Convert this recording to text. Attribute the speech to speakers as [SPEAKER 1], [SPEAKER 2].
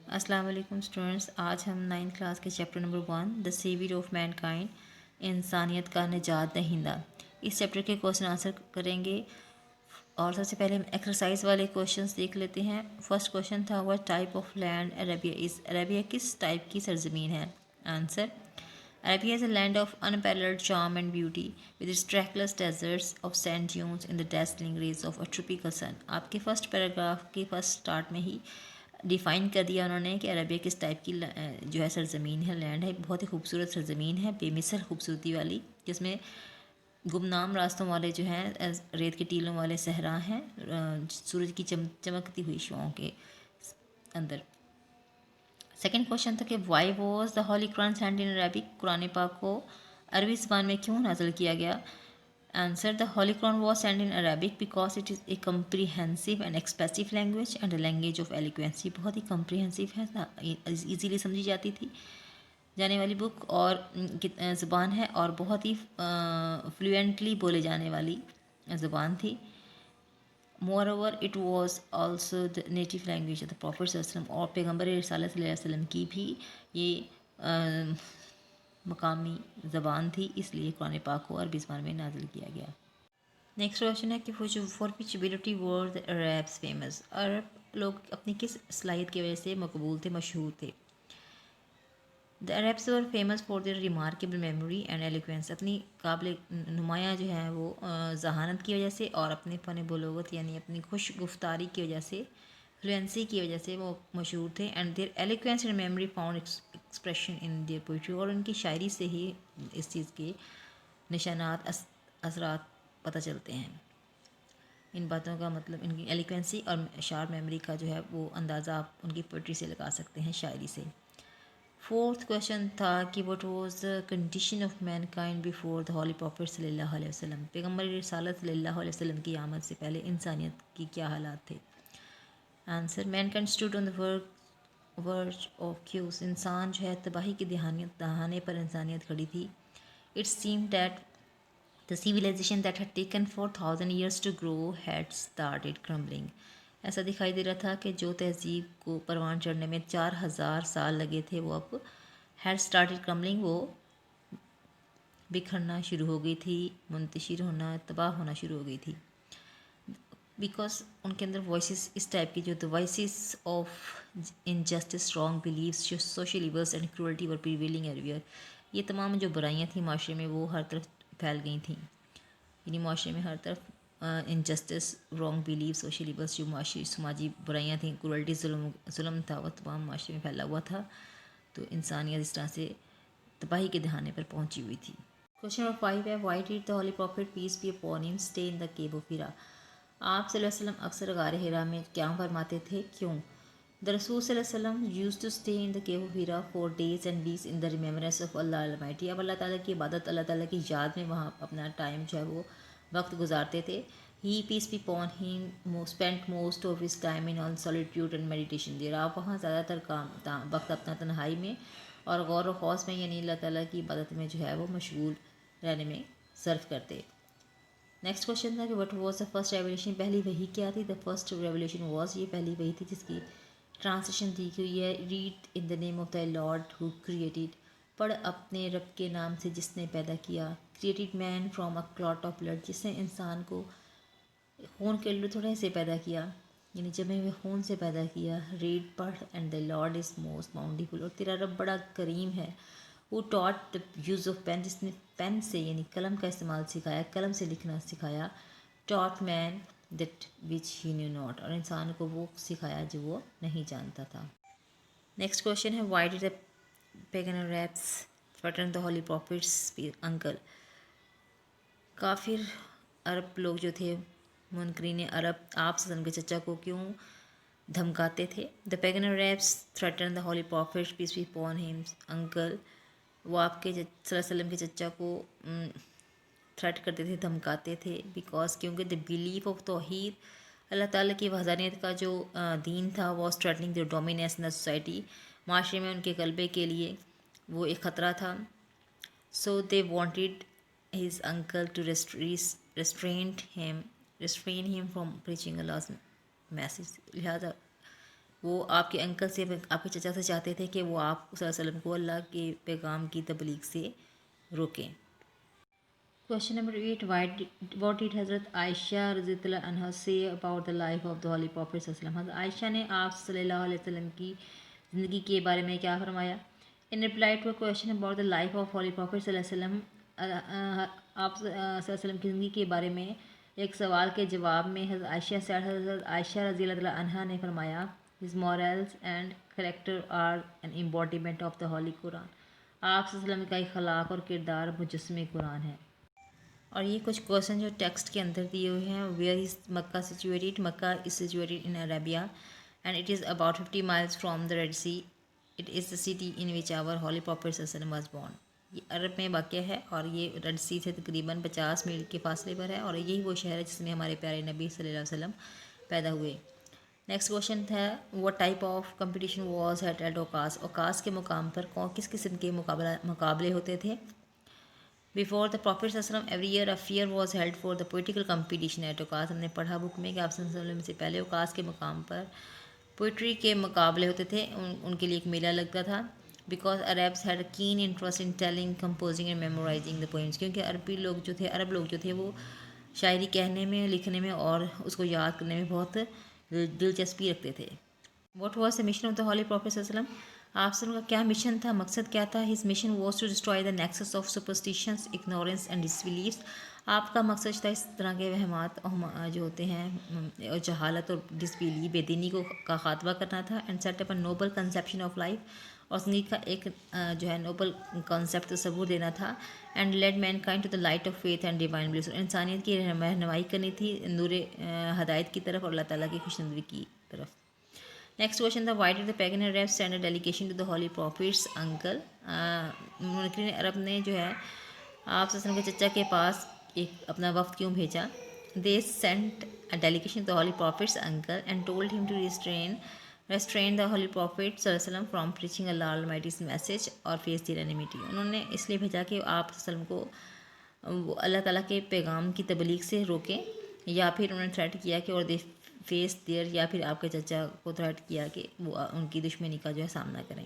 [SPEAKER 1] السلام علیکم اسٹوڈنٹس، آج ہم 9 کلاس کے chapter number 1 the saviour of mankind, انسانیت کا نجات دہندہ، اس چیپٹر کے کوشچن آنسر کریں گے۔ اور سب سے پہلے ہم ایکسرسائز والے کوشچنس دیکھ لیتے ہیں۔ فرسٹ کوشچن تھا what type of land Arabia is, Arabia کس ٹائپ کی سرزمین ہے؟ Answer, Arabia is a land of unparalleled charm and beauty, with its trackless deserts of sand dunes in the dazzling rays of a tropical sun. آپ کے first paragraph کے first start میں ہی define کر دیا انہوں نے کہ عربیہ کس ٹائپ کی جو ہے سرزمین ہے، لینڈ ہے۔ بہت ہی خوبصورت سرزمین ہے، بے مثل خوبصورتی والی، جس میں گمنام راستوں والے جو ہیں ریت کے ٹیلوں والے صحرا ہیں، سورج کی چمکتی ہوئی شعاؤں کے اندر۔ سیکنڈ کوشچن تھا کہ why was the holy Quran sent in Arabic, Quran پاک کو عربی زبان میں کیوں نازل کیا گیا؟ Answer, the holy Quran was sent in Arabic because it is a comprehensive and expressive language and a language of eloquence. بہت ہی کمپریہنسو ہے، ایزیلی سمجھی جاتی تھی جانے والی بک اور زبان ہے، اور بہت ہی فلوئنٹلی بولے جانے والی زبان تھی۔ Moreover it was also the native language of the prophet صلی اللہ علیہ وسلم، اور پیغمبر رسالت صلی اللہ علیہ وسلم کی بھی یہ مقامی زبان تھی، اس لیے قرآن پاک کو عربی زبان میں نازل کیا گیا۔ نیکسٹ کوشچن ہے کہ for which ability were the Arabs famous, عرب لوگ اپنی کس صلاحیت کی وجہ سے مقبول تھے، مشہور تھے؟ The Arabs were famous for their remarkable memory and eloquence, اپنی قابل نمایاں جو ہے وہ ذہانت کی وجہ سے اور اپنے فن بلوغت یعنی اپنی خوش گفتاری کی وجہ سے، فلوئنسی کی وجہ سے وہ مشہور تھے۔ And their eloquence and memory found expression in their poetry, اور ان کی شاعری سے ہی اس چیز کے نشانات اثرات پتہ چلتے ہیں۔ ان باتوں کا مطلب ان کی ایلیکوینسی اور شارپ میموری کا جو ہے وہ اندازہ آپ ان کی پوئٹری سے لگا سکتے ہیں، شاعری سے۔ فورتھ کویشچن تھا کہ what was the condition of mankind before the holy prophet صلی اللہ علیہ وسلم، پیغمبر رسالت صلی اللہ علیہ وسلم کی آمد سے پہلے انسانیت کی کیا حالات تھے؟ Answer, mankind stood on the verge of chaos, انسان جو ہے تباہی کے دہانے پر انسانیت کھڑی تھی۔ It same that the civilization that had taken 4,000 years to grow had started crumbling، ایسا دکھائی دے رہا تھا کہ جو تہذیب کو پروان چڑھنے میں 4,000 سال لگے تھے وہ اب had started crumbling، وہ بکھرنا شروع ہو گئی تھی، منتشر ہونا، تباہ ہونا شروع ہو گئی تھی۔ بیکاز ان کے اندر وائسز اس ٹائپ کی جو the voices of injustice, wrong beliefs, social evils and cruelty were prevailing everywhere، یہ تمام جو برائیاں تھیں معاشرے میں وہ ہر طرف پھیل گئی تھیں، یعنی معاشرے میں ہر طرف انجسٹس، رانگ بیلیف، سوشل ایولس، جو معاشی سماجی برائیاں تھیں، کرولٹی، ظلم تھا، وہ تمام معاشرے میں پھیلا ہوا تھا، تو انسانیت اس طرح سے تباہی کے دہانے پر پہنچی ہوئی تھی۔ کوشچن نمبر 5 ہے why did the holy prophet peace be upon him stay in the cave of Hira, آپ صلی اللہ علیہ وسلم اکثر غار ہیرا میں قیام فرماتے تھے، کیوں؟ دا رسول صلی اللہ علیہ وسلم use to stay in the cave of Hira four days and weeks in the remembrance of Allah almighty, اب اللہ تعالیٰ کی عبادت، اللہ تعالیٰ کی یاد میں وہاں اپنا ٹائم جو ہے وہ وقت گزارتے تھے۔ He peace be upon him spent most of his time in solitude and meditation there, آپ وہاں زیادہ تر وقت اپنا تنہائی میں اور غور و خوض میں یعنی اللہ تعالیٰ کی عبادت میں جو ہے وہ مشغول رہنے میں صرف کرتے۔ نیکسٹ کوشچن تھا کہ what was the first revolution, پہلی وحی کیا تھی؟ دا فرسٹ ریولیوشن واز، یہ پہلی وحی تھی جس کی ٹرانسلیشن دی ہوئی ہے read in the name of the lord who created, پڑھ اپنے رب کے نام سے جس نے پیدا کیا، created man from a clot of blood, جس نے انسان کو خون کے لتھڑے سے پیدا کیا یعنی جمے ہوئے خون سے پیدا کیا، ریڈ پڑھ، and the lord is most bountiful, اور تیرا رب بڑا کریم ہے، وہ taught the use of pen, جس نے پین سے یعنی قلم کا استعمال سکھایا، قلم سے لکھنا سکھایا، taught man that which he knew not, اور انسان کو وہ سکھایا جو وہ نہیں جانتا تھا۔ نیکسٹ کوشچن ہے why did the pagan Arabs threaten the holy prophet's uncle, کافر عرب لوگ جو تھے، منکرین عرب، آپ صلی اللہ علیہ وسلم کے چچا کو کیوں دھمکاتے تھے؟ The pagan Arabs threaten the holy prophet peace be upon him uncle, وہ آپ کے صلی اللہ علیہ وسلم کے چچا کو تھریٹ کرتے تھے، دھمکاتے تھے، بیکاز کیونکہ دا بلیف آف توحید، اللہ تعالیٰ کی وحدانیت کا جو دین تھا، was threatening their dominance in the society, معاشرے میں ان کے غلبے کے لیے وہ ایک خطرہ تھا۔ So they wanted his uncle to restrain him from preaching Allah's message، لہٰذا وہ آپ کے انکل سے آپ کے چچا سے چاہتے تھے کہ وہ آپ صلی اللہ علیہ وسلم کو اللہ کے پیغام کی تبلیغ سے روکیں. Question number 8. What did حضرت عائشہ رضی اللہ عنہ say about the life of the Holy Prophet صلی اللہ علیہ وسلم؟ حضرت عائشہ نے آپ صلی اللہ علیہ وسلم کی زندگی کے بارے میں کیا فرمایا؟ In reply to a question about the life of Holy Prophet صلی اللہ علیہ وسلم، آپ صلی اللہ علیہ وسلم کی زندگی کے بارے میں ایک سوال کے جواب میں حضرت عائشہ رضی اللہ عنہ نے فرمایا His morals and character are an embodiment of the Holy Quran. آپ صلی اللہ علیہ وسلم کا اخلاق اور کردار مجسمہ قرآن ہے. اور یہ کچھ کوشچن جو ٹیکسٹ کے اندر دیے ہوئے ہیں. Where is Mecca situated? Mecca is situated in Arabia and it is about 50 miles from the Red Sea. It is the city in which our holy prophet صلی اللہ علیہ وسلم واز بورن. یہ عرب میں واقع ہے اور یہ ریڈ سی سے تقریباً 50 میل کے فاصلے پر ہے، اور یہی وہ شہر ہے جس میں ہمارے پیارے نبی صلی اللہ علیہ وسلم پیدا ہوئے. نیکسٹ کوشچن تھا what type of competition was at Okaz? Okaz کے مقام پر کس قسم کے مقابلے ہوتے تھے؟ Before the Prophet صلی اللہ علیہ وسلم every year a fair was held for the political competition at اوکاس. ہم نے پڑھا بک میں کہ آپ صلی اللہ علیہ وسلم سے پہلے اوکاس کے مقام پر پوئٹری کے مقابلے ہوتے تھے، ان کے لیے ایک میلہ لگتا تھا. Because Arabs had a keen interest in telling, composing and memorizing the poems. کیونکہ عرب لوگ جو تھے وہ شاعری کہنے میں، لکھنے میں اور اس کو یاد کرنے میں بہت دلچسپی رکھتے تھے. What was the mission of the Holy Prophet صلی اللہ علیہ وسلم؟ آپ صلی اللہ علیہ وسلم کا کیا مشن تھا، مقصد کیا تھا؟ His mission was to destroy the nexus of superstitions, ignorance and disbeliefs. آپ کا مقصد تھا اس طرح کے وہمات جو ہوتے ہیں اور جہالت اور ڈسبیلیف، بے دینی کا خاتمہ کرنا تھا. And set up a noble conception of life, اور زندگی کا ایک جو ہے نوبل کانسیپٹ تصور دینا تھا. And lead mankind to the light of faith and divine bliss, اور انسانیت کی رہنمائی کرنی تھی نور ہدایت کی طرف اور اللہ تعالیٰ کی خوشنودی کی طرف. نیکسٹ کوشچن تھا why did the pagan Arab send a delegation to the holy prophet's uncle? منکرین عرب نے جو ہے آپ صلی اللہ علیہ وسلم کے چچا کے پاس ایک اپنا وفد کیوں بھیجا؟ They sent a delegation to the holy prophet's uncle and told him to restrain the holy prophet صلی اللہ علیہ وسلم from preaching Allah almighty's message اور فیس دیئر انیمیٹی. انہوں نے اس لیے بھیجا کہ آپ صلی اللہ علیہ وسلم کو اللہ تعالیٰ کے پیغام کی تبلیغ سے روکیں، یا پھر انہوں نے تھریٹ کیا کہ اور دے فیس دیئر، یا پھر آپ کے چچا کو تھریٹ کیا کہ وہ ان کی دشمنی کا جو ہے سامنا کریں.